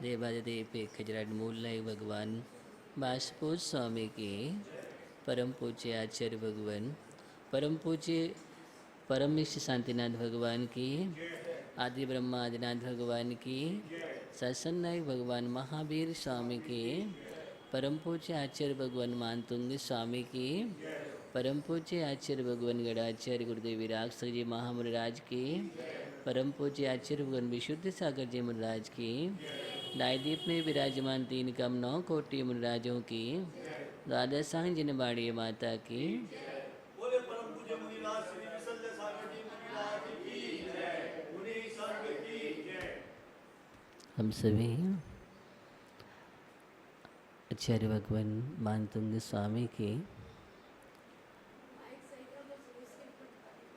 देवादिदेव खजराट मूल भगवान बासपुर स्वामी के परम पूज्य आचार्य भगवान परम पूज्य परम इष्ट शांतिनाथ भगवान की आदि ब्रह्मा आदिनाथ भगवान की सत्संग नायक भगवान महावीर स्वामी के परम पूज्य आचार्य भगवान मानतुंग स्वामी की परम पूज्य आचार्य भगवान गणाचार्य गुरुदेव विराग जी महामुनिराज की परम पूज्य आचार्य भगवान विशुद्ध सागर जी मुनिराज की दायदीप में विराजमान 3 कम 9 कोटि मुनिराजों की द्वादशांग जिनबाड़ी माता की बोले परम पूज्य मुनिराज श्री विशुद्ध सागर जी मुनिराज की जय। मुनि संघ की जय। हम सभी आचार्य भगवान मानतुंग स्वामी की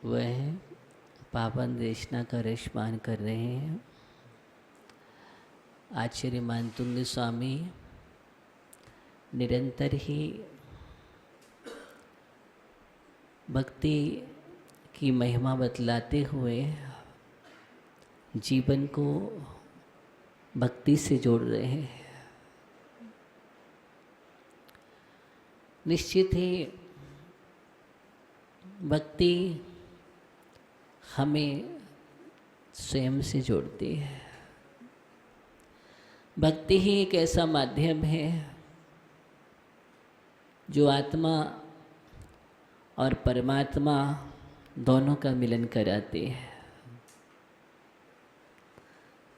वह पावन देशना का रसपान कर रहे हैं। आचार्य मानतुंग स्वामी निरंतर ही भक्ति की महिमा बतलाते हुए जीवन को भक्ति से जोड़ रहे हैं। निश्चित ही भक्ति हमें स्वयं से जोड़ती है। भक्ति ही एक ऐसा माध्यम है जो आत्मा और परमात्मा दोनों का मिलन कराती है।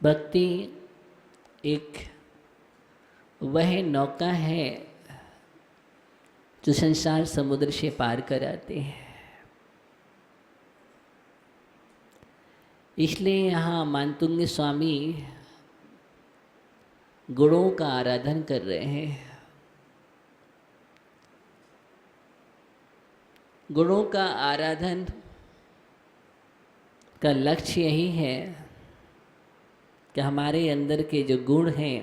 भक्ति एक वह नौका है जो संसार समुद्र से पार कराते हैं। इसलिए यहाँ मानतुंग स्वामी गुणों का आराधन कर रहे हैं। गुणों का आराधन का लक्ष्य यही है कि हमारे अंदर के जो गुण हैं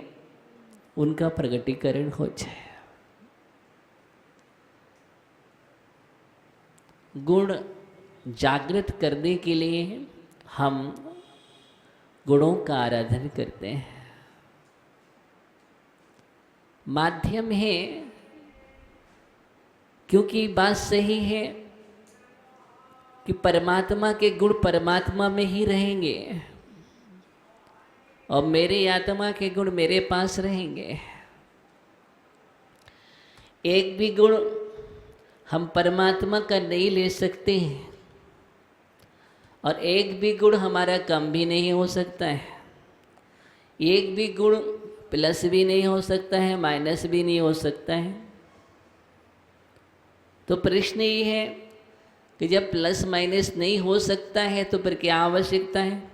उनका प्रकटीकरण हो जाए। गुण जागृत करने के लिए हम गुणों का आराधन करते हैं। माध्यम है क्योंकि बात सही है कि परमात्मा के गुण परमात्मा में ही रहेंगे और मेरे आत्मा के गुण मेरे पास रहेंगे। एक भी गुण हम परमात्मा का नहीं ले सकते हैं और एक भी गुण हमारा कम भी नहीं हो सकता है। एक भी गुण प्लस भी नहीं हो सकता है, माइनस भी नहीं हो सकता है। तो प्रश्न ये है कि जब प्लस माइनस नहीं हो सकता है तो फिर क्या आवश्यकता है?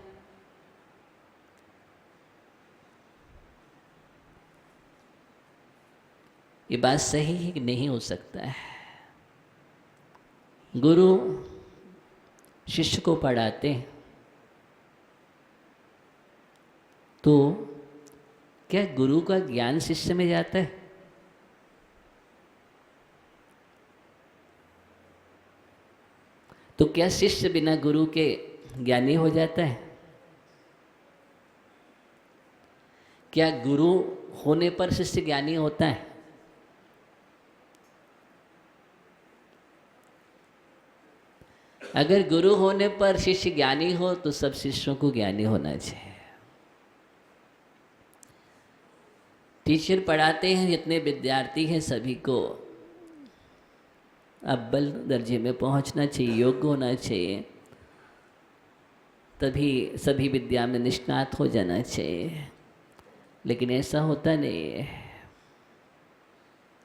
ये बात सही है कि नहीं हो सकता है। गुरु शिष्य को पढ़ाते हैं तो क्या गुरु का ज्ञान शिष्य में जाता है? तो क्या शिष्य बिना गुरु के ज्ञानी हो जाता है? क्या गुरु होने पर शिष्य ज्ञानी होता है? अगर गुरु होने पर शिष्य ज्ञानी हो तो सब शिष्यों को ज्ञानी होना चाहिए। टीचर पढ़ाते हैं, जितने विद्यार्थी हैं सभी को अव्वल दर्जे में पहुंचना चाहिए, योग्य होना चाहिए, तभी सभी विद्या में निष्णात हो जाना चाहिए। लेकिन ऐसा होता नहीं है।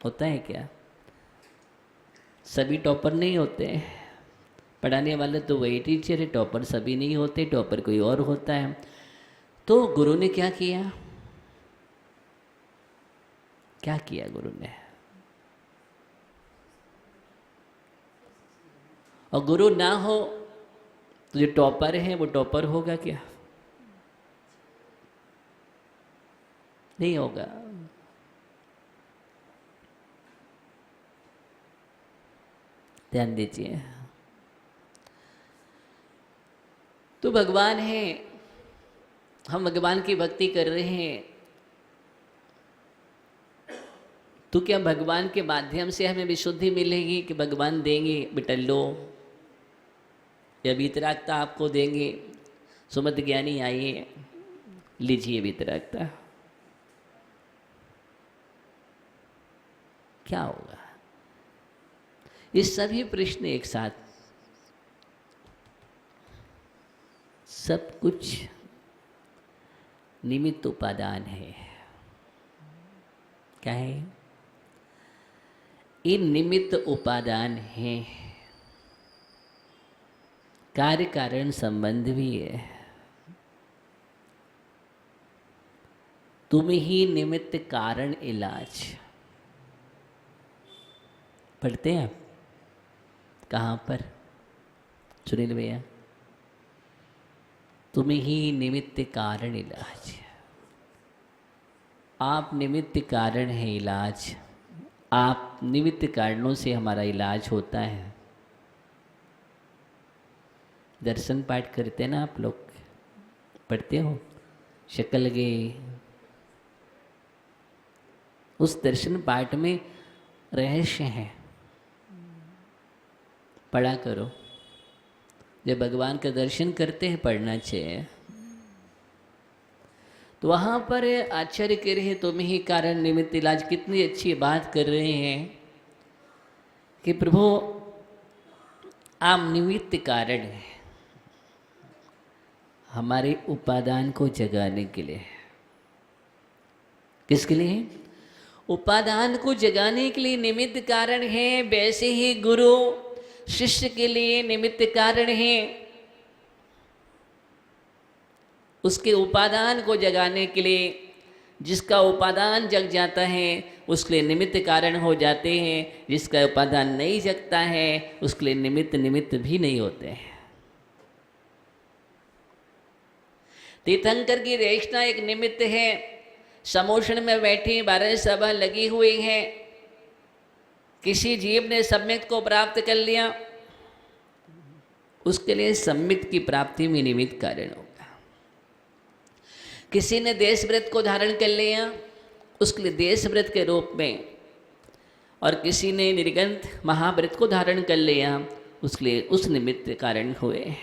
होता है क्या? सभी टॉपर नहीं होते। पढ़ाने वाले तो वही टीचर है, टॉपर सभी नहीं होते, टॉपर कोई और होता है। तो गुरु ने क्या किया? क्या किया गुरु ने? और गुरु ना हो तो जो टॉपर है वो टॉपर होगा क्या? नहीं होगा। ध्यान दीजिए। तो भगवान है, हम भगवान की भक्ति कर रहे हैं तो क्या भगवान के माध्यम से हमें विशुद्धि मिलेगी कि भगवान देंगे बेटा लो, या वीतरागता आपको देंगे, सुमत ज्ञानी आइए लीजिए वीतरागता, क्या होगा? ये सभी प्रश्न एक साथ, सब कुछ निमित्त उपादान है। क्या है? ये निमित्त उपादान है, कार्य कारण संबंध भी है। तुम ही निमित्त कारण इलाज पढ़ते हैं आप? कहाँ पर सुनील भैया? तुम ही निमित्त कारण इलाज। आप निमित्त कारण है इलाज, आप निमित्त कारणों से हमारा इलाज होता है। दर्शन पाठ करते हैं ना आप लोग, पढ़ते हो? शक्ल गए, उस दर्शन पाठ में रहस्य है, पढ़ा करो। जब भगवान का दर्शन करते हैं पढ़ना चाहिए। तो वहाँ पर आचार्य कह रहे हैं तुम ही कारण निमित्त इलाज। कितनी अच्छी बात कर रहे हैं कि प्रभु आप निमित्त कारण हैं हमारे उपादान को जगाने के लिए। किसके लिए? उपादान को जगाने के लिए निमित्त कारण है। वैसे ही गुरु शिष्य के लिए निमित्त कारण है, उसके उपादान को जगाने के लिए। जिसका उपादान जग जाता है उसके लिए निमित्त कारण हो जाते हैं, जिसका उपादान नहीं जगता है उसके लिए निमित्त भी नहीं होते हैं। तीर्थंकर की रेशना एक निमित्त है। समोषण में बैठी 12 सभा लगी हुई है, किसी जीव ने सम्यक को प्राप्त कर लिया, उसके लिए सम्यक की प्राप्ति में निमित्त कारण होगा। किसी ने देश व्रत को धारण कर लिया, उसके लिए देश व्रत के रूप में, और किसी ने निर्गंथ महाव्रत को धारण कर लिया, उसके लिए उस निमित्त कारण हुए।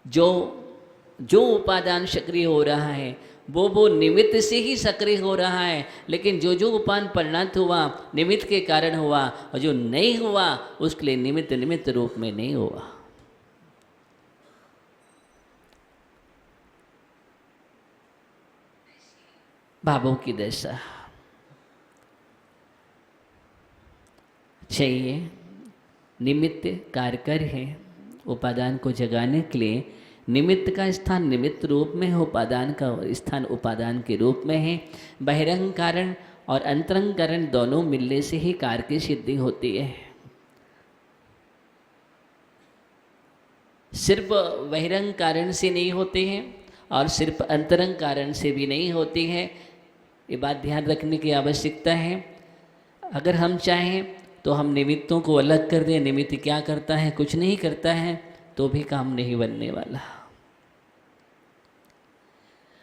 जो उपादान सक्रिय हो रहा है वो निमित्त से ही सक्रिय हो रहा है, लेकिन जो उपादान परिणत हुआ निमित्त के कारण हुआ, और जो नहीं हुआ उसके लिए निमित्त रूप में नहीं हुआ। भावों की दशा चाहिए। निमित्त कारकर है उपादान को जगाने के लिए। निमित्त का स्थान निमित्त रूप में है, उपादान का स्थान उपादान के रूप में है। बहिरंग कारण और अंतरंग कारण दोनों मिलने से ही कार्य की सिद्धि होती है। सिर्फ बहिरंग कारण से नहीं होते हैं और सिर्फ अंतरंग कारण से भी नहीं होती है। ये बात ध्यान रखने की आवश्यकता है। अगर हम चाहें तो हम निमित्तों को अलग कर दें। निमित्त क्या करता है? कुछ नहीं करता है, तो भी काम नहीं बनने वाला।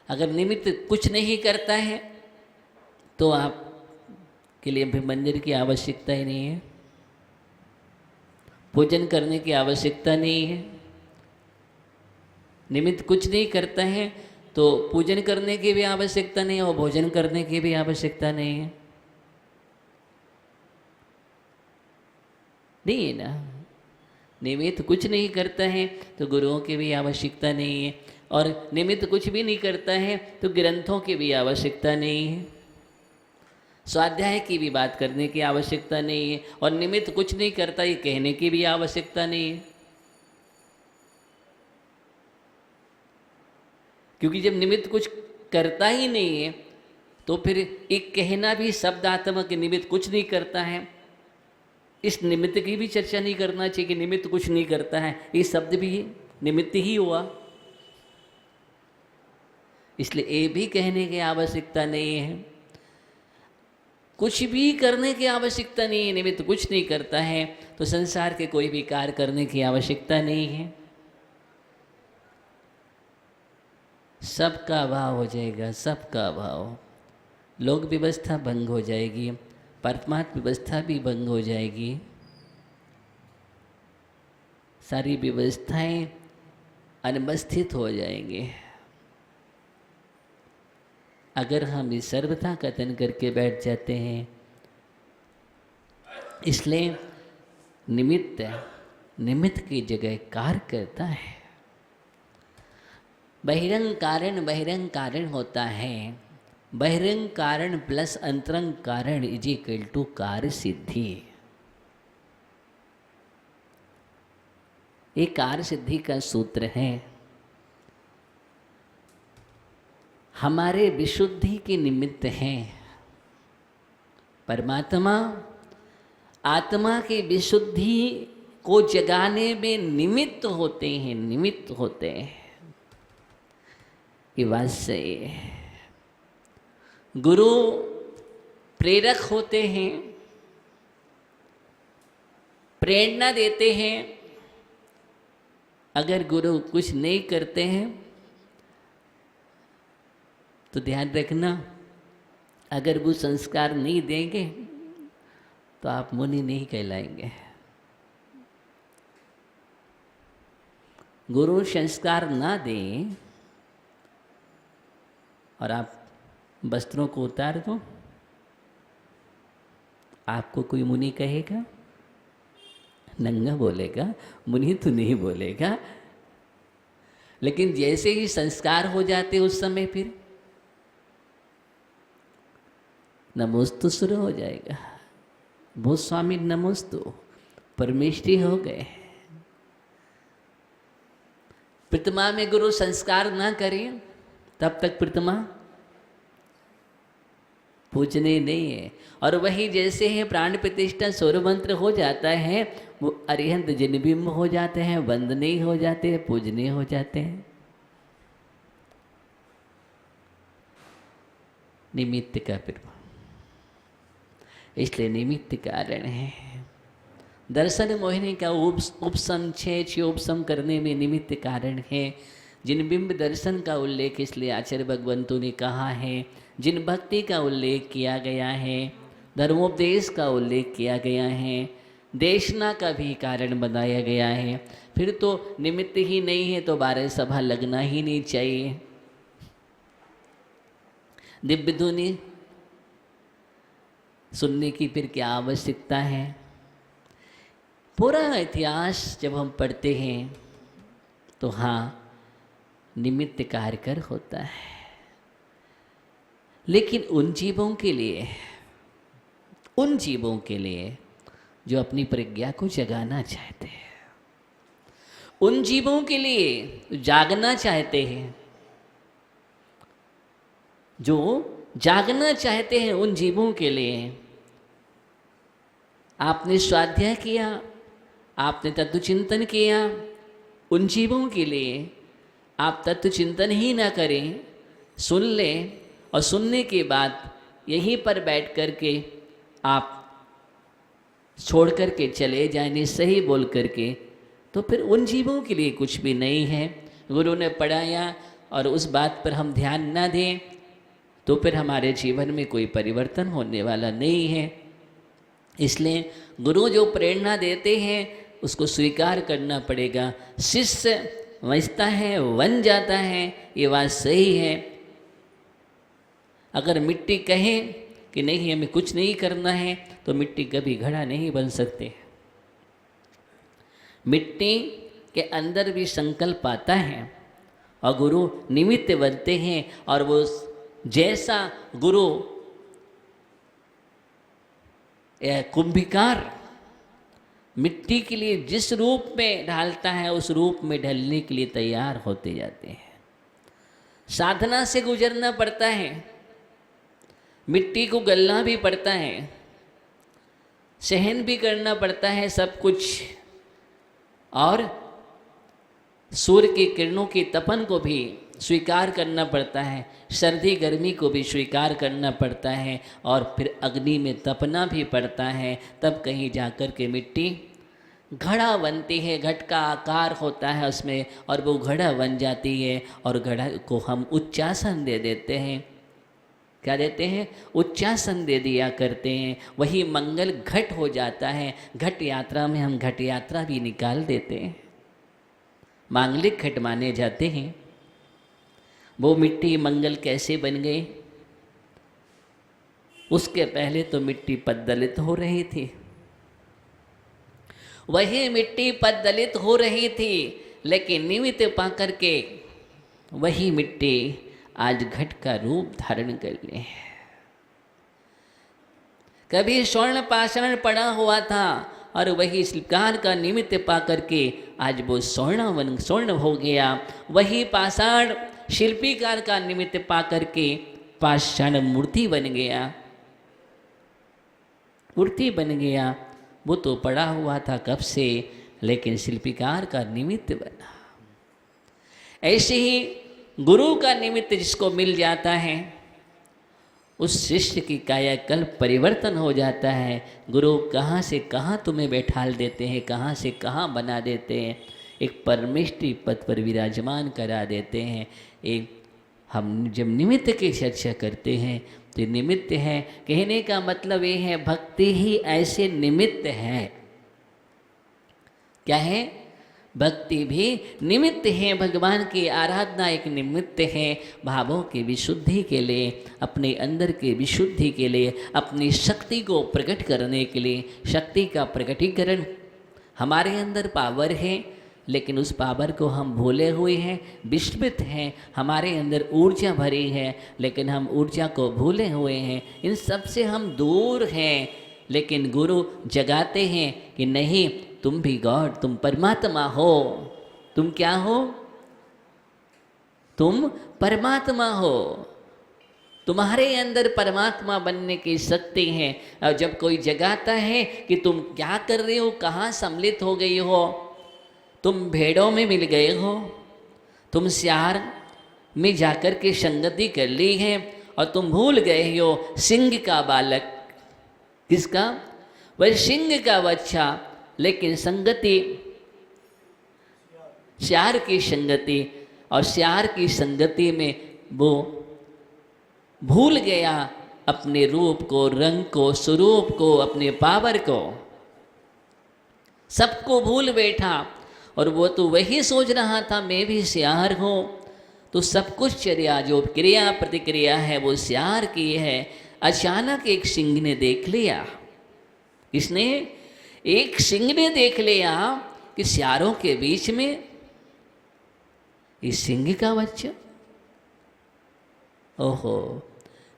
अगर निमित्त कुछ नहीं करता है तो आप के लिए भी मंदिर की आवश्यकता ही नहीं है, पूजन करने की आवश्यकता नहीं है। निमित्त कुछ नहीं करता है तो पूजन करने की भी आवश्यकता नहीं है और भोजन करने की भी आवश्यकता नहीं है। नहीं है ना? निमित्त कुछ नहीं करता है तो गुरुओं की भी आवश्यकता नहीं है, और निमित्त कुछ भी नहीं करता है तो ग्रंथों की भी आवश्यकता नहीं है, स्वाध्याय की भी बात करने की आवश्यकता नहीं है, और निमित्त कुछ नहीं करता ये कहने की भी आवश्यकता नहीं है। क्योंकि जब निमित्त कुछ करता ही नहीं है तो फिर एक कहना भी शब्दात्मक निमित्त कुछ नहीं करता है, इस निमित्त की भी चर्चा नहीं करना चाहिए कि निमित्त कुछ नहीं करता है। ये शब्द भी निमित्त ही हुआ, इसलिए ये भी कहने की आवश्यकता नहीं है। कुछ भी करने की आवश्यकता नहीं है। निमित्त कुछ नहीं करता है तो संसार के कोई भी कार्य करने की आवश्यकता नहीं है। सबका भाव हो जाएगा, सबका भाव। लोक व्यवस्था भंग हो जाएगी, परमात्म व्यवस्था भी भंग हो जाएगी, सारी व्यवस्थाएं अनुपस्थित हो जाएंगे। अगर हम इस सर्वथा कथन करके बैठ जाते हैं, इसलिए निमित्त की जगह कार्य करता है। बहिरंग कारण होता है। बहिरंग कारण प्लस अंतरंग कारण इज इक्वल टू कार्य सिद्धि। ये कार्य सिद्धि का सूत्र है। हमारे विशुद्धि के निमित्त हैं परमात्मा। आत्मा की विशुद्धि को जगाने में निमित्त होते हैं। ये बात सही है। गुरु प्रेरक होते हैं, प्रेरणा देते हैं। अगर गुरु कुछ नहीं करते हैं तो ध्यान रखना, अगर वो संस्कार नहीं देंगे तो आप मुनि नहीं कहलाएंगे। गुरु संस्कार ना दें और आप वस्त्रों को उतार दो, आपको कोई मुनि कहेगा? नंगा बोलेगा, मुनि तो नहीं बोलेगा। लेकिन जैसे ही संस्कार हो जाते उस समय फिर नमोस्तु शुरू हो जाएगा। भूत स्वामी नमोस्तु, परमेष्ठी हो गए। प्रतिमा में गुरु संस्कार ना करें तब तक प्रतिमा पूजने नहीं है। और वही जैसे है प्राण प्रतिष्ठा सौर मंत्र हो जाता है, वो अरिहंत जिनबिंब हो जाते हैं, वंदनीय हो जाते हैं, पूजनीय हो जाते हैं। निमित्त का प्रभाव, इसलिए निमित्त कारण है। दर्शन मोहिनी का उपसम उपसम करने में निमित्त कारण है। जिन बिंब दर्शन का उल्लेख इसलिए आचार्य भगवंतों ने कहा है, जिन भक्ति का उल्लेख किया गया है, धर्मोपदेश का उल्लेख किया गया है, देशना का भी कारण बनाया गया है। फिर तो निमित्त ही नहीं है तो 12 सभा लगना ही नहीं चाहिए। दिव्य ध्वनि सुनने की फिर क्या आवश्यकता है? पूरा इतिहास जब हम पढ़ते हैं तो हाँ, निमित्त कार्यकर होता है। लेकिन उन जीवों के लिए जो अपनी प्रज्ञा को जगाना चाहते हैं, उन जीवों के लिए जागना चाहते हैं, जो जागना चाहते हैं, उन जीवों के लिए आपने स्वाध्याय किया, आपने तत्व चिंतन किया। उन जीवों के लिए आप तत्व चिंतन ही ना करें, सुन लें और सुनने के बाद यहीं पर बैठ कर के आप छोड़ कर के चले जाएं सही बोल कर के, तो फिर उन जीवों के लिए कुछ भी नहीं है। गुरु ने पढ़ाया और उस बात पर हम ध्यान ना दें तो फिर हमारे जीवन में कोई परिवर्तन होने वाला नहीं है। इसलिए गुरु जो प्रेरणा देते हैं उसको स्वीकार करना पड़ेगा। शिष्य समझता है, बन जाता है, ये बात सही है। अगर मिट्टी कहे कि नहीं हमें कुछ नहीं करना है तो मिट्टी कभी घड़ा नहीं बन सकते। मिट्टी के अंदर भी संकल्प आता है और गुरु निमित्त बनते हैं। और वो जैसा गुरु कुंभिकार मिट्टी के लिए जिस रूप में ढालता है उस रूप में ढलने के लिए तैयार होते जाते हैं। साधना से गुजरना पड़ता है, मिट्टी को गलना भी पड़ता है, सहन भी करना पड़ता है सब कुछ, और सूर्य की किरणों की तपन को भी स्वीकार करना पड़ता है, सर्दी गर्मी को भी स्वीकार करना पड़ता है, और फिर अग्नि में तपना भी पड़ता है। तब कहीं जाकर के मिट्टी घड़ा बनती है, घट का आकार होता है उसमें, और वो घड़ा बन जाती है। और घड़ा को हम उच्चासन दे देते हैं क्या देते हैं? उच्चासन दे दिया करते हैं। वही मंगल घट हो जाता है। घट यात्रा में हम घट यात्रा भी निकाल देते हैं, मांगलिक घट माने जाते हैं। वो मिट्टी मंगल कैसे बन गई? उसके पहले तो मिट्टी पद्दलित हो रही थी, वही मिट्टी पद्दलित हो रही थी, लेकिन निमित्त पा करके वही मिट्टी आज घट का रूप धारण कर ले। कभी स्वर्ण पाषाण पड़ा हुआ था और वही शिल्पकार का निमित्त पा करके आज वो स्वर्ण हो गया। वही पाषाण शिल्पीकार का निमित्त पा करके पाषाण मूर्ति बन गया, मूर्ति बन गया। वो तो पड़ा हुआ था कब से, लेकिन शिल्पीकार का निमित्त बना। ऐसे ही गुरु का निमित्त जिसको मिल जाता है, उस शिष्य की कायाकल्प परिवर्तन हो जाता है। गुरु कहाँ से कहाँ तुम्हें बैठाल देते हैं, कहाँ से कहाँ बना देते हैं, एक परमेष्टि पद पर विराजमान करा देते हैं। एक हम जब निमित्त की चर्चा करते हैं तो निमित्त है, कहने का मतलब ये है भक्ति ही ऐसे निमित्त है। क्या है? भक्ति भी निमित्त है। भगवान की आराधना एक निमित्त है, भावों की विशुद्धि के लिए, अपने अंदर की विशुद्धि के लिए, अपनी शक्ति को प्रकट करने के लिए। शक्ति का प्रकटीकरण, हमारे अंदर पावर है, लेकिन उस पावर को हम भूले हुए हैं, विस्मृत हैं। हमारे अंदर ऊर्जा भरी है, लेकिन हम ऊर्जा को भूले हुए हैं। इन सब से हम दूर हैं, लेकिन गुरु जगाते हैं कि नहीं, तुम भी गॉड, तुम परमात्मा हो। तुम क्या हो? तुम परमात्मा हो। तुम्हारे अंदर परमात्मा बनने की शक्ति है। और जब कोई जगाता है कि तुम क्या कर रहे हो, कहाँ सम्मिलित हो गई हो, तुम भेड़ों में मिल गए हो, तुम श्यार में जाकर के संगति कर ली है, और तुम भूल गए हो सिंह का बालक। किसका? वह सिंह का बच्चा। लेकिन संगति, श्यार की संगति, और श्यार की संगति में वो भूल गया अपने रूप को, रंग को, स्वरूप को, अपने पावर को, सबको भूल बैठा। और वो तो वही सोच रहा था मैं भी श्यार हूँ। तो सब कुछ चर्या, जो क्रिया प्रतिक्रिया है वो श्यार की है। अचानक एक सिंह ने देख लिया। किसने? एक सिंह ने देख लिया कि श्यारों के बीच में इस सिंह का बच्चा। ओहो,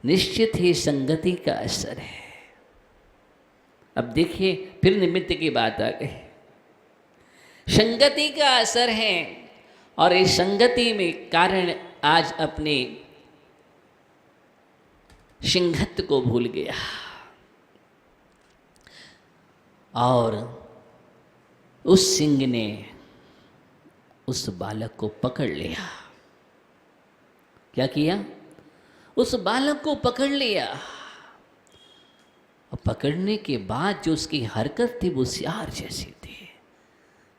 निश्चित ही संगति का असर है। अब देखिए, फिर निमित्त की बात आ गई। संगति का असर है, और इस संगति में कारण आज अपने सिंहत्व को भूल गया और उस सिंह ने उस बालक को पकड़ लिया। क्या किया? उस बालक को पकड़ लिया, और पकड़ने के बाद जो उसकी हरकत थी वो श्यार जैसी थी।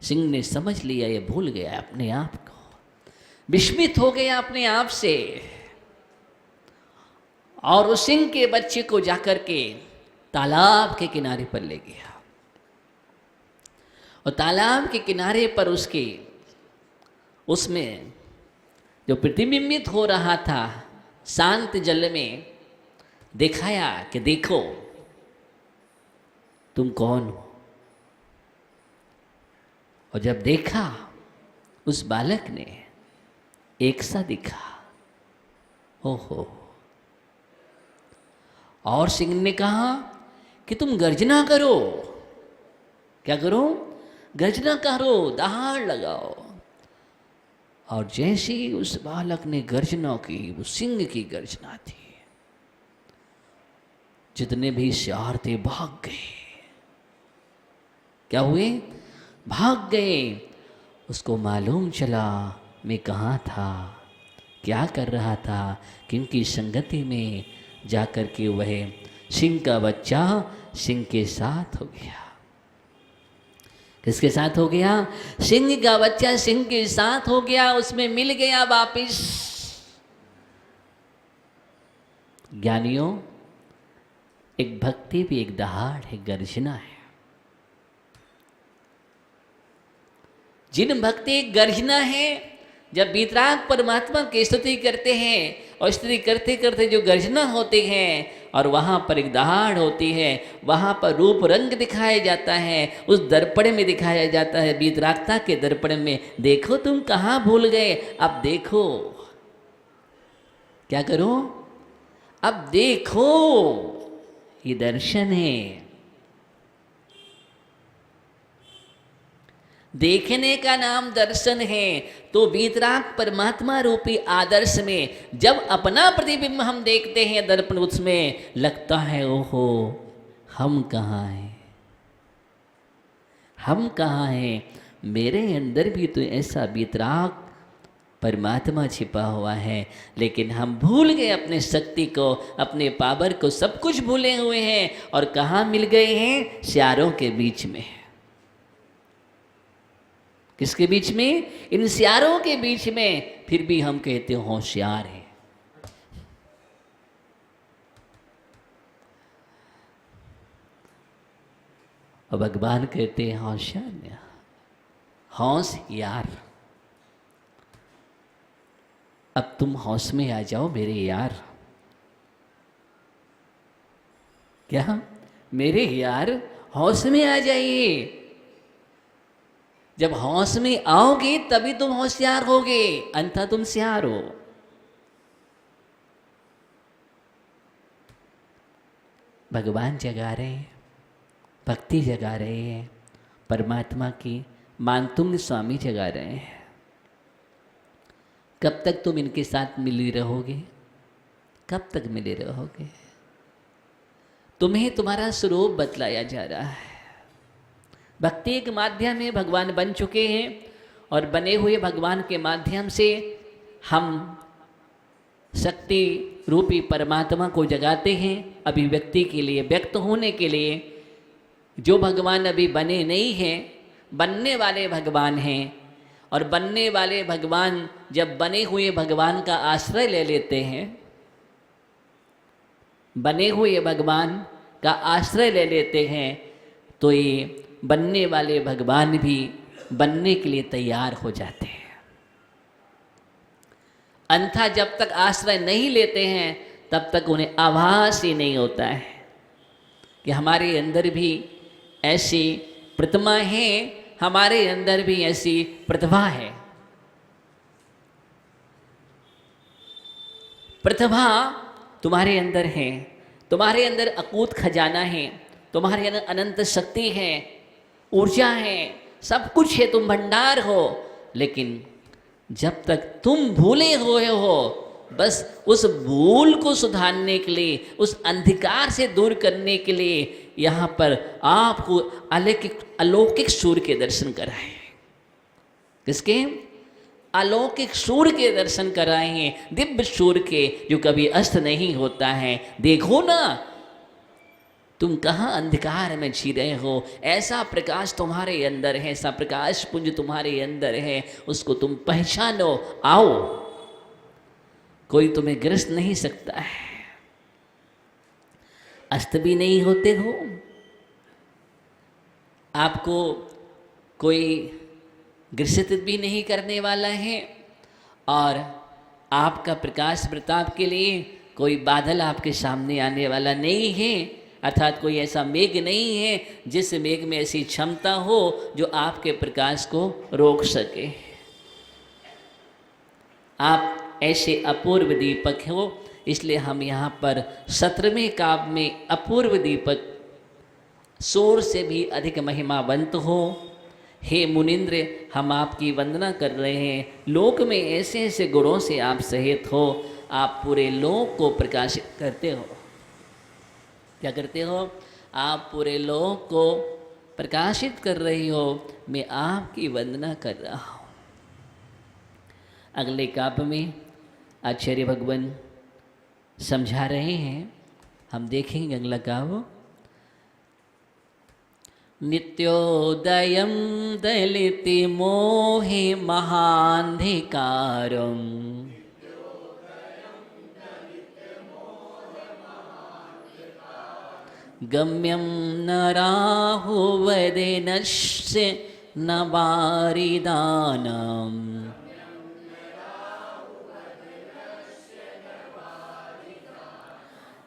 सिंह ने समझ लिया ये भूल गया अपने आप को, विस्मित हो गया अपने आप से, और उस सिंह के बच्चे को जाकर के तालाब के किनारे पर ले गया। और तालाब के किनारे पर उसमें जो प्रतिबिंबित हो रहा था शांत जल में दिखाया कि देखो तुम कौन हो। और जब देखा उस बालक ने एक सा दिखा। ओहो। और सिंह ने कहा कि तुम गर्जना करो। क्या करो? गर्जना करो, दहाड़ लगाओ। और जैसे ही उस बालक ने गर्जना की, वो सिंह की गर्जना थी। जितने भी श्यार थे भाग गए। क्या हुए? भाग गए। उसको मालूम चला मैं कहाँ था, क्या कर रहा था, किनकी संगति में जाकर के वह सिंह का बच्चा सिंह के साथ हो गया। किसके साथ हो गया? सिंह का बच्चा सिंह के साथ हो गया, उसमें मिल गया वापिस। ज्ञानियों, एक भक्ति भी एक दहाड़ है, गर्जना है। जिन भक्ति एक गर्जना है, जब वीतराग परमात्मा की स्तुति करते हैं और स्तुति करते करते जो गर्जना होती है और वहाँ पर एक दहाड़ होती है, वहाँ पर रूप रंग दिखाया जाता है, उस दर्पण में दिखाया जाता है, वीतरागता के दर्पण में। देखो तुम कहाँ भूल गए, अब देखो। क्या करो? अब देखो, ये दर्शन है। देखने का नाम दर्शन है। तो वीतराग परमात्मा रूपी आदर्श में जब अपना प्रतिबिंब हम देखते हैं दर्पण, उसमें लगता है ओहो, हम कहाँ हैं, हम कहाँ हैं। मेरे अंदर भी तो ऐसा वीतराग परमात्मा छिपा हुआ है, लेकिन हम भूल गए अपने शक्ति को, अपने पावर को, सब कुछ भूले हुए हैं। और कहाँ मिल गए हैं? स्यारों के बीच में। किसके बीच में? इन स्यारों के बीच में। फिर भी हम कहते हैं होशियार है। और भगवान कहते हैं होशियार, हौस यार, अब तुम हौस में आ जाओ मेरे यार। क्या? मेरे यार हौस में आ जाइए। जब हौस में आओगे तभी तुम होशियार होगे, अन्यथा तुम सियार हो। भगवान जगा रहे हैं, भक्ति जगा रहे हैं, परमात्मा की मानतुंग स्वामी जगा रहे हैं। कब तक तुम इनके साथ मिले रहोगे? कब तक मिले रहोगे? तुम्हें तुम्हारा स्वरूप बतलाया जा रहा है। भक्ति के माध्यम में भगवान बन चुके हैं और बने हुए भगवान के माध्यम से हम शक्ति रूपी परमात्मा को जगाते हैं अभिव्यक्ति के लिए, व्यक्त होने के लिए। जो भगवान अभी बने नहीं हैं, बनने वाले भगवान हैं। और बनने वाले भगवान जब बने हुए भगवान का आश्रय ले लेते हैं, बने हुए भगवान का आश्रय ले लेते हैं, तो ये बनने वाले भगवान भी बनने के लिए तैयार हो जाते हैं। अन्यथा जब तक आश्रय नहीं लेते हैं तब तक उन्हें आभास ही नहीं होता है कि हमारे अंदर भी ऐसी प्रतिमा है, हमारे अंदर भी ऐसी प्रतिभा है। प्रतिभा तुम्हारे अंदर है, तुम्हारे अंदर अकूत खजाना है, तुम्हारे अंदर अनंत शक्ति है, ऊर्जा है, सब कुछ है, तुम भंडार हो। लेकिन जब तक तुम भूले हुए हो, बस उस भूल को सुधारने के लिए, उस अंधकार से दूर करने के लिए यहाँ पर आपको अलौकिक सूर्य के दर्शन कराए। किसके? अलौकिक सूर्य के दर्शन कराए हैं, दिव्य सूर्य के, जो कभी अस्त नहीं होता है। देखो ना, तुम कहाँ अंधकार में जी रहे हो, ऐसा प्रकाश तुम्हारे अंदर है, ऐसा प्रकाश पुंज तुम्हारे अंदर है, उसको तुम पहचानो। आओ, कोई तुम्हें ग्रस्त नहीं सकता है, अस्त भी नहीं होते हो, आपको कोई ग्रसित भी नहीं करने वाला है, और आपका प्रकाश प्रताप के लिए कोई बादल आपके सामने आने वाला नहीं है। अर्थात कोई ऐसा मेघ नहीं है जिस मेघ में ऐसी क्षमता हो जो आपके प्रकाश को रोक सके। आप ऐसे अपूर्व दीपक हो, इसलिए हम यहाँ पर 17वें काव्य में अपूर्व दीपक, सूर्य से भी अधिक महिमावंत हो। हे मुनिंद्र, हम आपकी वंदना कर रहे हैं। लोक में ऐसे ऐसे गुणों से आप सहित हो, आप पूरे लोक को प्रकाशित करते हो। क्या करते हो? आप पूरे लोक को प्रकाशित कर रही हो। मैं आपकी वंदना कर रहा हूँ। अगले काव्य में आचार्य भगवान समझा रहे हैं, हम देखेंगे अगला काव्य। नित्योदयं दलिति मोहे महान्धिकारम् गम्यं न राहुवदेनस्य न वारिदानम्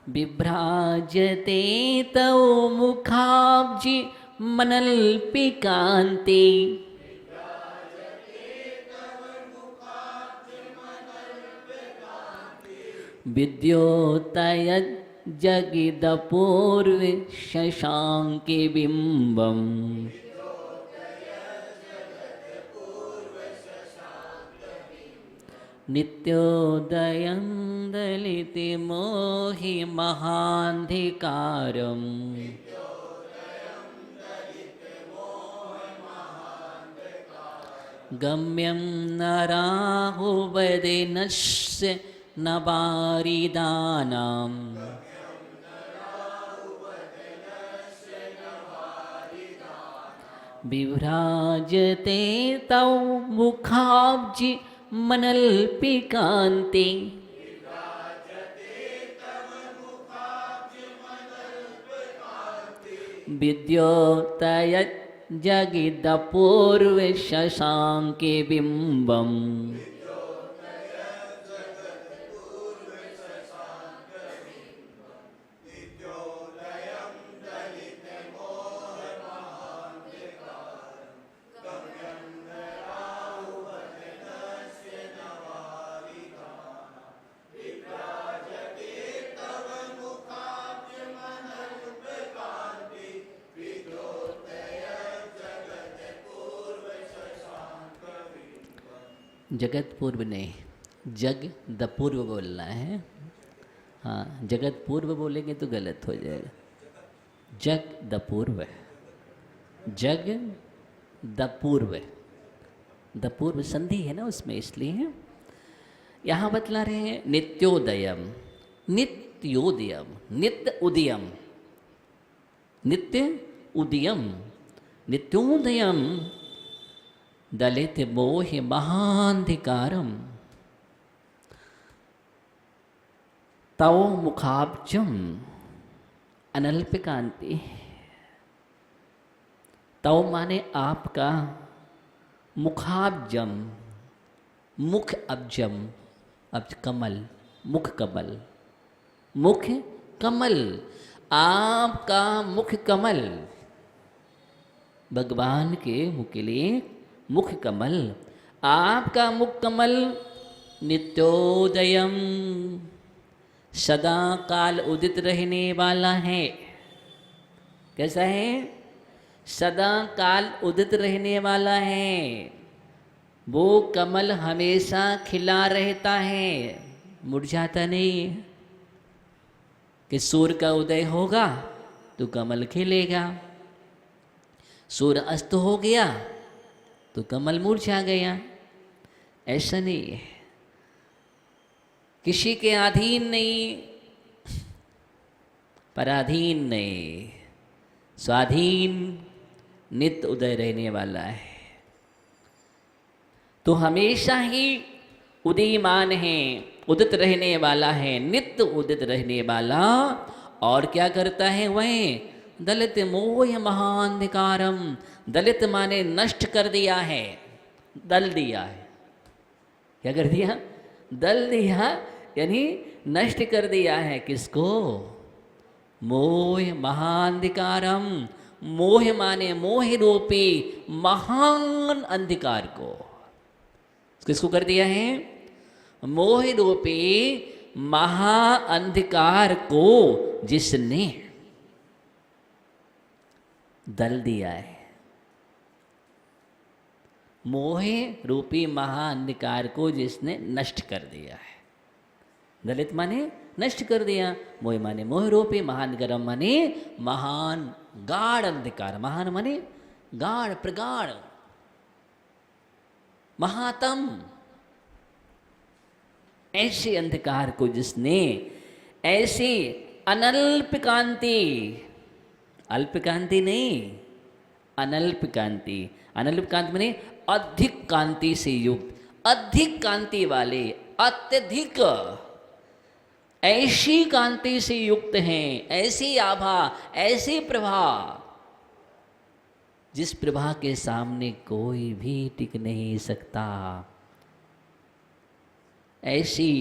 बिभ्राजते तौ मुखाब्जि मनल्पिकान्ते विद्योतयज्जगिदपूर्वे शशाङ्के बिम्बम् नित्योदयं दलिते मोहि महान्धिकारम् गम्यं न राहुवदेनस्य न वारिदानाम् बिभ्राजते तौ मुखाब्जि मनल्पिकान्ते विद्योतयज्जगिदपूर्वे शशाङ्के बिम्बम् जगत पूर्व नहीं, जग द पूर्व बोलना है। हाँ, जगत पूर्व बोलेंगे तो गलत हो जाएगा। जग द पूर्व, जग द पूर्व, द पूर्व संधि है ना उसमें, इसलिए यहाँ बतला रहे हैं नित्योदयम, नित्योदयम, नित्य उदयम, नित्य उदयम, नित्योदयम दलित मोह महान्धिकारम तव मुखाब्जम अनल्पिकांति। तव माने आपका, मुखाब्जम मुख अब्जम, अब्ज कमल, मुख कमल, मुख कमल, आपका मुख कमल, भगवान के मुख के लिए मुख कमल, आपका मुख कमल नित्योदयम सदा काल उदित रहने वाला है। कैसा है? सदा काल उदित रहने वाला है। वो कमल हमेशा खिला रहता है, मुरझाता नहीं है। कि सूर्य का उदय होगा तो कमल खिलेगा, सूर्य अस्त हो गया तो कमल मुरझा गया। ऐसा नहीं है, किसी के अधीन नहीं, पराधीन नहीं, स्वाधीन नित्य उदय रहने वाला है। तो हमेशा ही उदीयमान है, उदित रहने वाला है, नित्य उदित रहने वाला। और क्या करता है वह? दलित मोह महान्धिकारम, दलित माने नष्ट कर दिया है, दल दिया है। क्या कर दिया? दल दिया, यानी नष्ट कर दिया है। किसको? मोह महान्धिकारम, मोह माने मोह रूपी महान अंधकार को। किसको कर दिया है? मोह रूपी महाअंधकार को जिसने दल दिया है। मोह रूपी महाअंधकार को जिसने नष्ट कर दिया है। दलित माने नष्ट कर दिया, मोह माने मोह रूपी, महाअंधकार माने महान गाढ़ अंधकार। महान माने गाढ़, प्रगाढ़, महातम। ऐसे अंधकार को जिसने, ऐसी अनल्प कांति, अल्प कांति नहीं, अनल्प कांति। अनल्प कांति माने अधिक कांति से युक्त, अधिक कांति वाले, अत्यधिक ऐसी कांति से युक्त हैं, ऐसी आभा, ऐसी प्रभा, जिस प्रभा के सामने कोई भी टिक नहीं सकता। ऐसी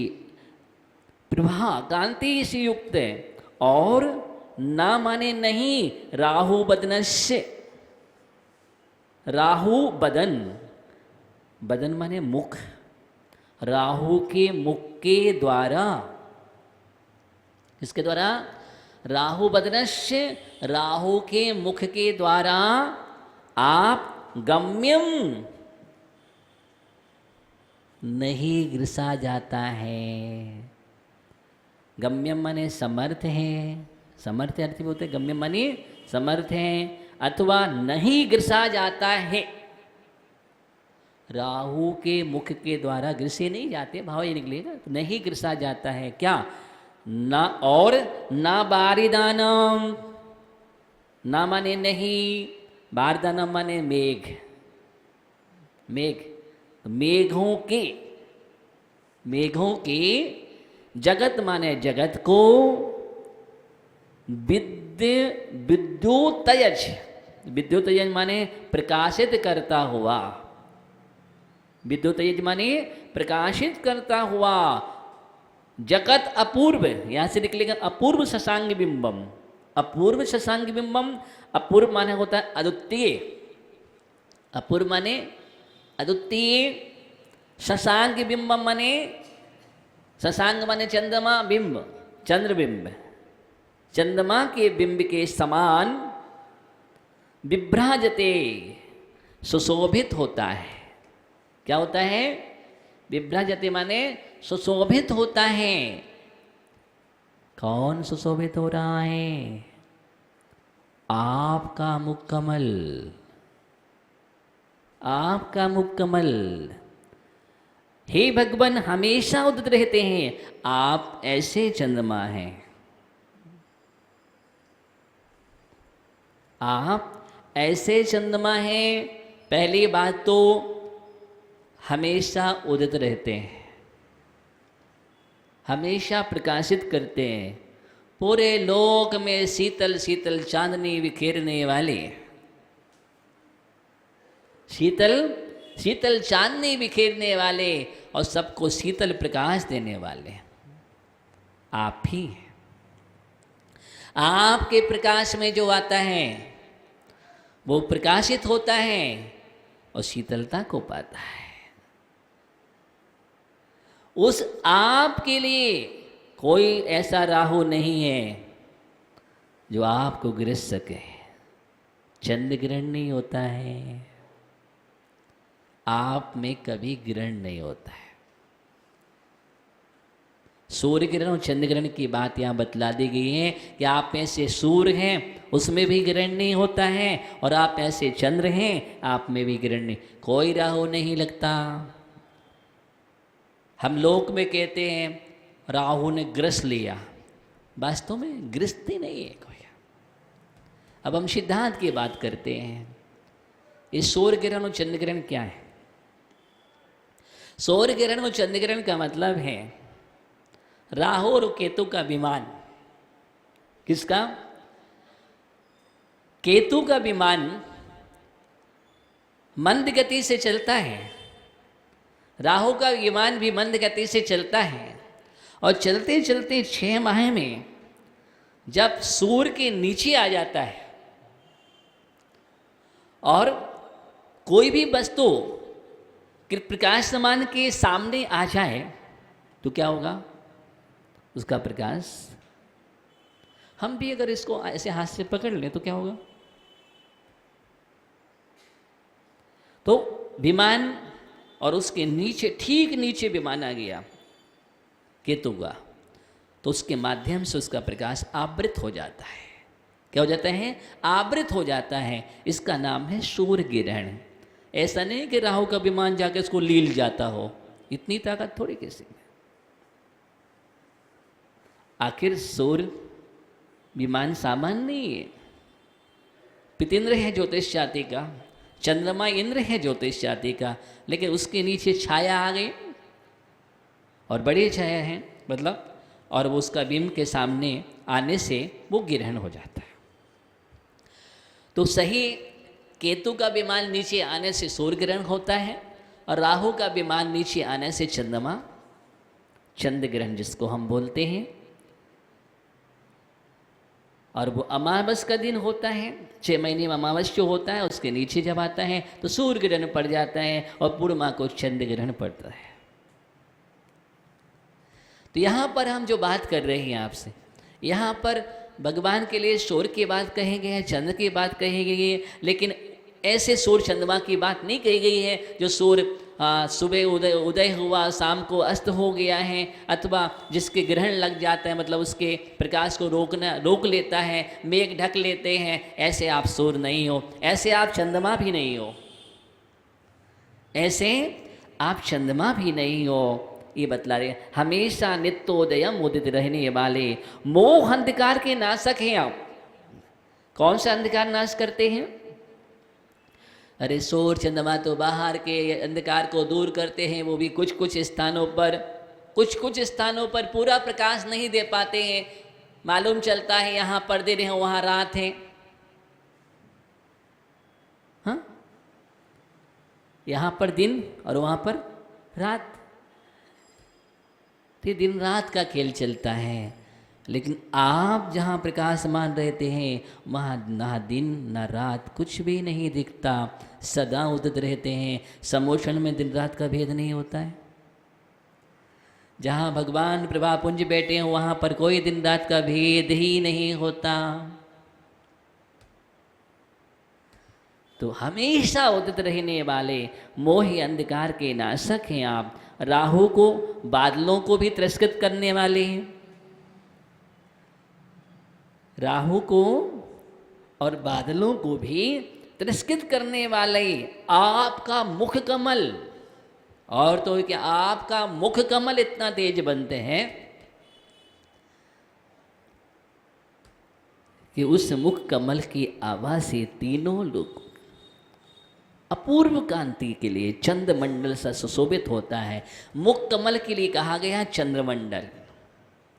प्रभा कांति से युक्त है। और ना माने नहीं, राहु बदनस्य, राहु बदन, बदन माने मुख, राहु के मुख के द्वारा, इसके द्वारा राहु बदनस्य, राहु के मुख के द्वारा आप गम्यम नहीं गिरसा जाता है। गम्यम माने समर्थ है, समर्थ अर्थ बोलते गम्यम माने समर्थ है, अथवा नहीं गिरसा जाता है। राहु के मुख के द्वारा गिरसे नहीं जाते, भाव ये निकलेगा, तो नहीं गिरसा जाता है क्या ना, और ना बारिदानम, ना माने नहीं, बारदानम माने मेघ, मेघ, मेघों के, मेघों के, जगत माने जगत को, विद्युतयज, विद्युतयज माने प्रकाशित करता हुआ, विद्युतयज माने प्रकाशित करता हुआ, जगत अपूर्व, यहां से निकलेगा अपूर्व शशांग बिंबम, अपूर्व शशांग बिंबम, अपूर्व माने होता है अद्वितीय, अपूर्व माने अद्वितीय, शशांक बिंबम माने, शशांक माने चंद्रमा, बिंब चंद्रबिंब, चंद्रमा के बिंब के समान विभ्राजते, सुशोभित होता है। क्या होता है? विभ्राजते माने सुशोभित होता है। कौन सुशोभित हो रहा है? आपका मुख कमल, आपका मुख कमल। हे भगवान, हमेशा उदित रहते हैं, आप ऐसे चंद्रमा हैं, आप ऐसे चंद्रमा हैं। पहली बात तो हमेशा उदित रहते हैं, हमेशा प्रकाशित करते हैं, पूरे लोक में शीतल शीतल चांदनी बिखेरने वाले, शीतल शीतल चांदनी बिखेरने वाले और सबको शीतल प्रकाश देने वाले आप ही हैं। आपके प्रकाश में जो आता है वो प्रकाशित होता है और शीतलता को पाता है। उस आप के लिए कोई ऐसा राहु नहीं है जो आपको गिरस सके। चंद्र ग्रहण नहीं होता है, आप में कभी ग्रहण नहीं होता है। सूर्य ग्रहण और चंद्र ग्रहण की बात यहाँ बतला दी गई है कि आप में से सूर्य हैं, उसमें भी ग्रहण नहीं होता है, और आप ऐसे चंद्र हैं, आप में भी ग्रहण नहीं, कोई राहु नहीं लगता। हम लोक में कहते हैं राहु ने ग्रस लिया, वास्तव में ग्रस्ती नहीं है कोई। अब हम सिद्धांत की बात करते हैं। इस सूर्य ग्रहण और चंद्र ग्रहण क्या है? सूर्य ग्रहण और चंद्र ग्रहण का मतलब है राहु और केतु का विमान। किसका? केतु का विमान मंद गति से चलता है, राहु का विमान भी मंद गति से चलता है, और चलते चलते 6 माह में जब सूर्य के नीचे आ जाता है और कोई भी वस्तु प्रकाशमान के सामने आ जाए तो क्या होगा? उसका प्रकाश, हम भी अगर इसको ऐसे हाथ से पकड़ लें तो क्या होगा? तो विमान, और उसके नीचे, ठीक नीचे विमान आ गया केतु का, तो उसके माध्यम से उसका प्रकाश आवृत हो जाता है। क्या हो जाता है? आवृत हो जाता है। इसका नाम है सूर्य ग्रहण। ऐसा नहीं कि राहु का विमान जाकर इसको लील जाता हो, इतनी ताकत थोड़ी किसी में। आखिर सूर्य विमान सामान्य नहीं है। पितेंद्र है ज्योतिष जाति का, चंद्रमा इंद्र है ज्योतिष जाति का, लेकिन उसके नीचे छाया आ गई, और बड़ी छाया है, मतलब और वो उसका बिंब के सामने आने से वो ग्रहण हो जाता है। तो सही केतु का विमान नीचे आने से सूर्य ग्रहण होता है, और राहु का विमान नीचे आने से चंद्रमा, चंद्र ग्रहण जिसको हम बोलते हैं। और वो अमावस का दिन होता है, 6 महीने में अमावस जो होता है उसके नीचे जब आता है तो सूर्य ग्रहण पड़ जाता है, और पूर्णिमा को चंद्र ग्रहण पड़ता है। तो यहाँ पर हम जो बात कर रहे हैं आपसे, यहाँ पर भगवान के लिए सूर्य की बात कही गई है, चंद्र की बात कही गई है, लेकिन ऐसे सूर्य चंद्रमा की बात नहीं कही गई है जो सूर्य सुबह उदय हुआ शाम को अस्त हो गया है, अथवा जिसके ग्रहण लग जाता है, मतलब उसके प्रकाश को रोक लेता है, मेघ ढक लेते हैं। ऐसे आप सूर्य नहीं हो, ऐसे आप चंद्रमा भी नहीं हो, ऐसे आप चंद्रमा भी नहीं हो। ये बतला रहे, हमेशा नित्योदयम उदित रहने वाले मोह अंधकार के नाशक हैं आप। कौन सा अंधकार नाश करते हैं? अरे सूर्य चंद्रमा तो बाहर के अंधकार को दूर करते हैं, वो भी कुछ कुछ स्थानों पर पूरा प्रकाश नहीं दे पाते हैं। मालूम चलता है यहाँ पर दिन है वहाँ रात है। हाँ, यहाँ पर दिन और वहाँ पर रात, तो दिन रात का खेल चलता है। लेकिन आप जहाँ प्रकाशमान रहते हैं वहाँ ना दिन ना रात कुछ भी नहीं दिखता, सदा उदित रहते हैं। समोषण में दिन रात का भेद नहीं होता है। जहाँ भगवान प्रभापुंज बैठे हैं वहाँ पर कोई दिन रात का भेद ही नहीं होता। तो हमेशा उदित रहने वाले मोह अंधकार के नाशक हैं आप। राहु को, बादलों को भी तिरस्कृत करने वाले हैं। राहु को और बादलों को भी तिरस्कृत करने वाले आपका मुख कमल, और तो क्या आपका मुख कमल इतना तेज बनते हैं कि उस मुख कमल की आवाज से तीनों लोग अपूर्व कांति के लिए चंद्रमंडल से सुशोभित होता है। मुख कमल के लिए कहा गया चंद्रमंडल।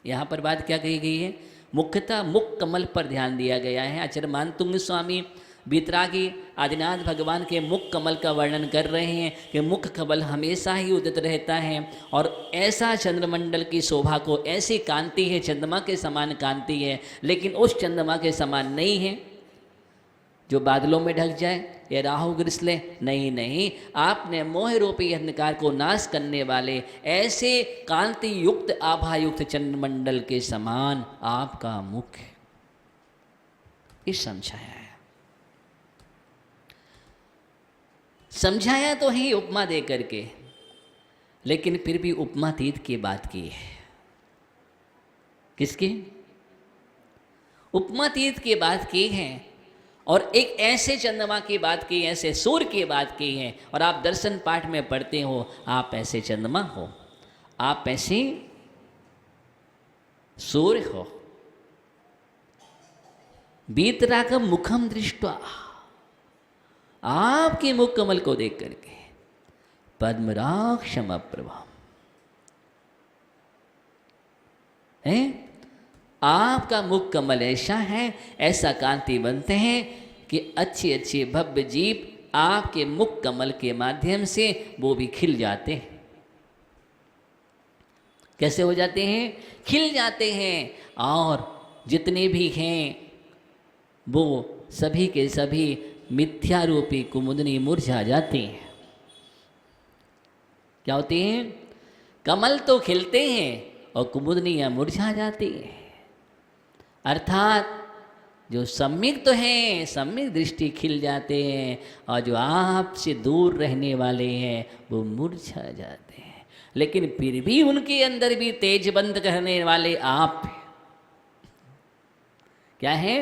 यहाँ पर बात क्या कही गई है? मुख्यतः मुख कमल पर ध्यान दिया गया है। आचार्य मानतुंग स्वामी बीतरागी आदिनाथ भगवान के मुख कमल का वर्णन कर रहे हैं कि मुख कमल हमेशा ही उदित रहता है, और ऐसा चंद्रमंडल की शोभा को, ऐसी कांति है, चंद्रमा के समान कांति है, लेकिन उस चंद्रमा के समान नहीं है जो बादलों में ढक जाए या राहु ग्रस ले। नहीं, आपने मोह रूपी अंधकार को नाश करने वाले ऐसे कांति युक्त, आभा युक्त चंद्रमंडल के समान आपका मुख है, इस समझाया है। समझाया तो है उपमा दे करके, लेकिन फिर भी उपमातीत की बात की है। किसकी? उपमातीत की बात की है, और एक ऐसे चंद्रमा की बात की, ऐसे सूर्य की बात की है। और आप दर्शन पाठ में पढ़ते हो, आप ऐसे चंद्रमा हो, आप ऐसे सूर्य हो। बीतरागम मुखम दृष्टवा, आपके मुख कमल को देख करके, पद्मराक्षम प्रभा है, आपका मुख कमल ऐसा है, ऐसा कांति बनते हैं कि अच्छे अच्छे भव्य जीव आपके मुख कमल के माध्यम से वो भी खिल जाते हैं। कैसे हो जाते हैं? खिल जाते हैं, और जितने भी हैं वो सभी के सभी मिथ्या रूपी कुमुदनी मुरझा जाते हैं। क्या होते हैं? कमल तो खिलते हैं और कुमुदनियाँ मुरझा जाती हैं। अर्थात जो सम्यक तो हैं, सम्यक दृष्टि खिल जाते हैं, और जो आपसे दूर रहने वाले हैं वो मुरझा जाते हैं। लेकिन फिर भी उनके अंदर भी तेज बंद करने वाले आप क्या हैं?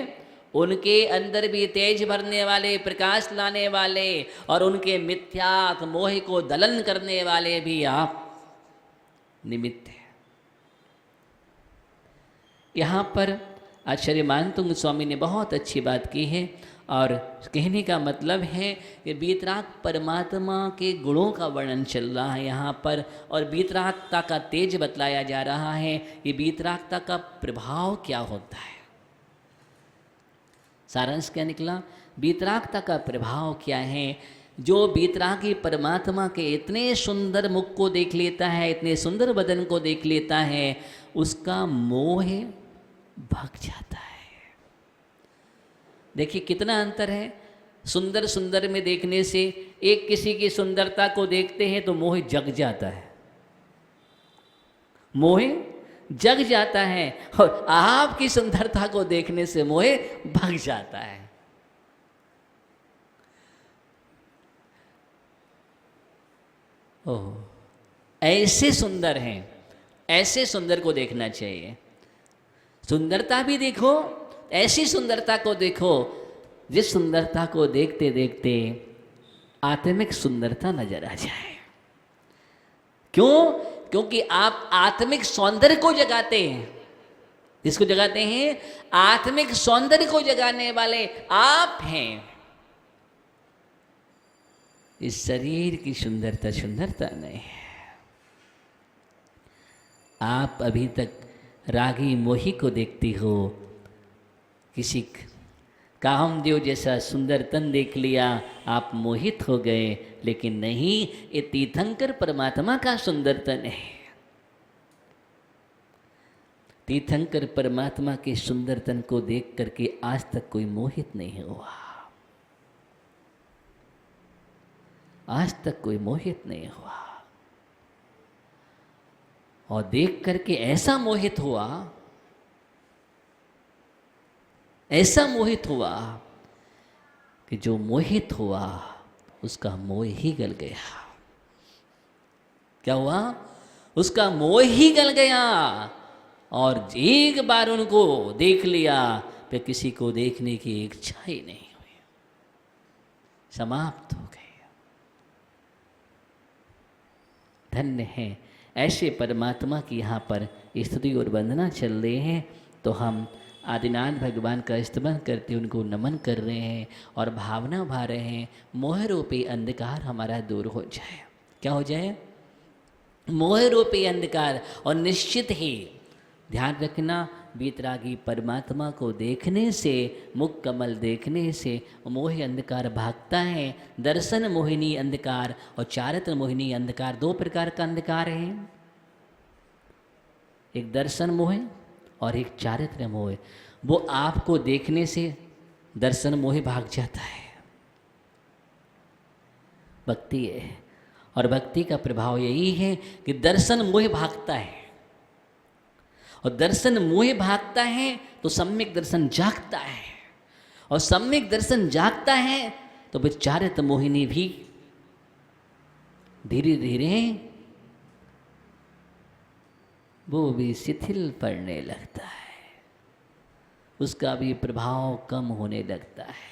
उनके अंदर भी तेज भरने वाले, प्रकाश लाने वाले, और उनके मिथ्यात्व मोह को दलन करने वाले भी आप निमित्त हैं। यहाँ पर आचार्य मानतुंग स्वामी ने बहुत अच्छी बात की है और कहने का मतलब है कि वीतराग परमात्मा के गुणों का वर्णन चल रहा है यहाँ पर और वीतरागता का तेज बतलाया जा रहा है। ये वीतरागता का प्रभाव क्या होता है, सारांश क्या निकला, वीतरागता का प्रभाव क्या है। जो वीतरागी परमात्मा के इतने सुंदर मुख को देख लेता है, इतने सुंदर बदन को देख लेता है, उसका मोह भग जाता है। देखिए कितना अंतर है सुंदर सुंदर में देखने से। एक किसी की सुंदरता को देखते हैं तो मोह जग जाता है, मोह जग जाता है, और आपकी सुंदरता को देखने से मोह भग जाता है। ओह, ऐसे सुंदर हैं, ऐसे सुंदर को देखना चाहिए। सुंदरता भी देखो, ऐसी सुंदरता को देखो जिस सुंदरता को देखते देखते आत्मिक सुंदरता नजर आ जाए। क्यों? क्योंकि आप आत्मिक सौंदर्य को जगाते हैं। जिसको जगाते हैं? आत्मिक सौंदर्य को जगाने वाले आप हैं। इस शरीर की सुंदरता सुंदरता नहीं है। आप अभी तक रागी मोही को देखती हो, किसी कामदेव जैसा सुंदर तन देख लिया, आप मोहित हो गए। लेकिन नहीं, ये तीर्थंकर परमात्मा का सुंदर तन है। तीर्थंकर परमात्मा के सुंदर तन को देख करके आज तक कोई मोहित नहीं हुआ, आज तक कोई मोहित नहीं हुआ। और देख करके ऐसा मोहित हुआ, ऐसा मोहित हुआ कि जो मोहित हुआ उसका मोह ही गल गया। क्या हुआ? उसका मोह ही गल गया और एक बार उनको देख लिया, फिर किसी को देखने की इच्छा ही नहीं हुई, समाप्त हो गए। धन्य है ऐसे परमात्मा की यहाँ पर स्तुति और वंदना चल रही है। तो हम आदिनाथ भगवान का स्तमन करते उनको नमन कर रहे हैं और भावना भा रहे हैं, मोह रूपी अंधकार हमारा दूर हो जाए। क्या हो जाए? मोह रूपी अंधकार। और निश्चित ही ध्यान रखना, वीतरागी परमात्मा को देखने से, मुख कमल देखने से मोह अंधकार भागता है। दर्शन मोहिनी अंधकार और चारित्र मोहिनी अंधकार, दो प्रकार का अंधकार है। एक दर्शन मोह और एक चारित्र मोह। वो आपको देखने से दर्शन मोह भाग जाता है, भक्ति है। और भक्ति का प्रभाव यही है कि दर्शन मोह भागता है, और दर्शन मोह भागता है तो सम्यक दर्शन जागता है, और सम्यक दर्शन जागता है तो विचारित मोहिनी भी धीरे धीरे वो भी शिथिल पड़ने लगता है, उसका भी प्रभाव कम होने लगता है।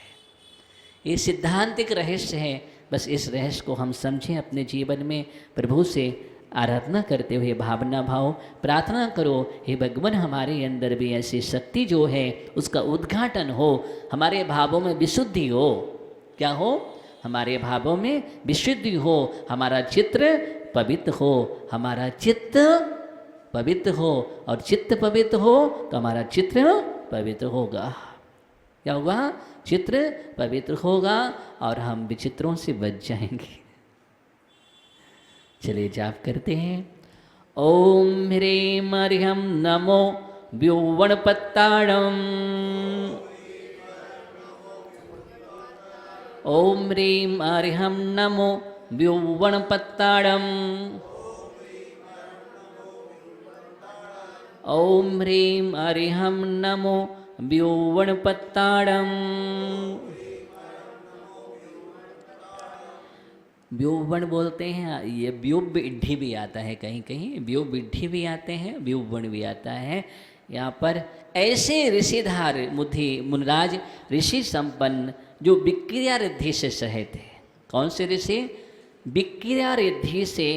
ये सिद्धांतिक रहस्य है। बस इस रहस्य को हम समझें अपने जीवन में। प्रभु से आराधना करते हुए भावना भाव प्रार्थना करो, हे भगवान हमारे अंदर भी ऐसी शक्ति जो है उसका उद्घाटन हो, हमारे भावों में विशुद्धि हो। क्या हो? हमारे भावों में विशुद्धि हो, हमारा चित्र पवित्र हो, हमारा चित्त पवित्र हो, और चित्त पवित्र हो तो हमारा चित्र पवित्र होगा। क्या होगा? चित्र पवित्र होगा और हम विचित्रों से बच जाएंगे। चलिए जाप करते हैं। ओम ह्रीं ह्रीं नमो व्योवणपत्ताड़म। ओम ह्रीं ह्रीं नमो व्योवणपत्ताड़म। ओम ह्रीं ह्रीं नमो व्योवणपत्ताड़म। व्योवण बोलते हैं, ये व्योविड्ढी भी आता है, कहीं कहीं व्योविड्ढी भी आते हैं, व्योवण भी आता है। यहाँ पर ऐसे ऋषिधार मुनिराज ऋषि संपन्न जो विक्रिया रिद्धि से सहित है। कौन से ऋषि? विक्रिया रिद्धि से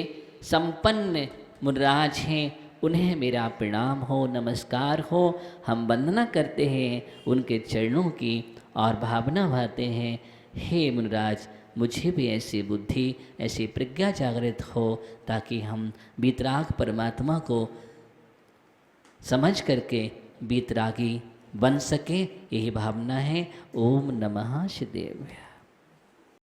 संपन्न मुनिराज हैं, उन्हें मेरा प्रणाम हो, नमस्कार हो। हम वंदना करते हैं उनके चरणों की और भावना भाते हैं, हे मुनिराज मुझे भी ऐसी बुद्धि, ऐसी प्रज्ञा जागृत हो ताकि हम बीतराग परमात्मा को समझ करके बीतरागी बन सके। यही भावना है। ओम नमः शिदेव्य।